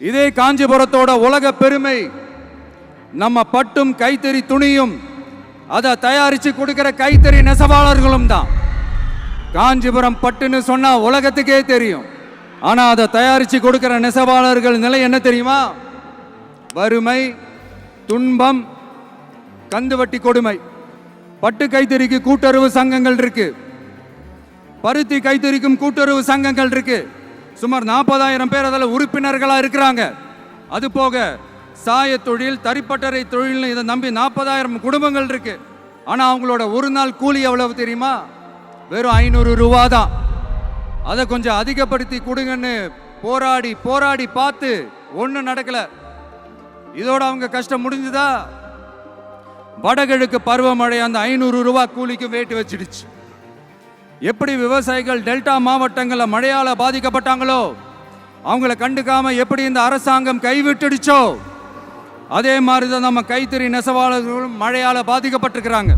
இதே காஞ்சிபுரத்தோட உலக பெருமை நம்ம பட்டும் கைத்தறி துணியும், அதை தயாரிச்சு கொடுக்கிற கைத்தறி நெசவாளர்களும் தான். காஞ்சிபுரம் பட்டுன்னு சொன்னா உலகத்துக்கே தெரியும். ஆனா அதை தயாரிச்சு கொடுக்கிற நெசவாளர்கள் நிலை என்ன தெரியுமா? வறுமை, துன்பம், கந்துவட்டி கொடுமை. பட்டு கைத்தறிக்கு கூட்டுறவு சங்கங்கள் இருக்கு, பருத்தி கைத்தறிக்கும் கூட்டுறவு சங்கங்கள் இருக்கு. சுமார் 40,000 பேர் அதில் உறுப்பினர்களாக இருக்கிறாங்க. அது போக சாய தொழில், தறிப்பட்டறை தொழில் இதை நம்பி 40,000 குடும்பங்கள் இருக்கு. ஆனால் அவங்களோட ஒரு நாள் கூலி எவ்வளவு தெரியுமா? வெறும் 500 ரூபா தான். அதை கொஞ்சம் அதிகப்படுத்தி கொடுங்கன்னு போராடி போராடி பார்த்து ஒன்றும் நடக்கல. இதோட அவங்க கஷ்டம் முடிஞ்சுதா? வடகிழக்கு பருவமழை அந்த 500 ரூபா கூலிக்கு வேட்டு வச்சிடுச்சு. எப்படி விவசாயிகள் டெல்டா மாவட்டங்களில் மழையால பாதிக்கப்பட்டாங்களோ, அவங்கள கண்டுக்காம எப்படி இந்த அரசாங்கம் கைவிட்டுடுச்சோ, அதே மாதிரி தான் நம்ம கைத்தறி நெசவாளர்களும் மழையால பாதிக்கப்பட்டிருக்கிறாங்க.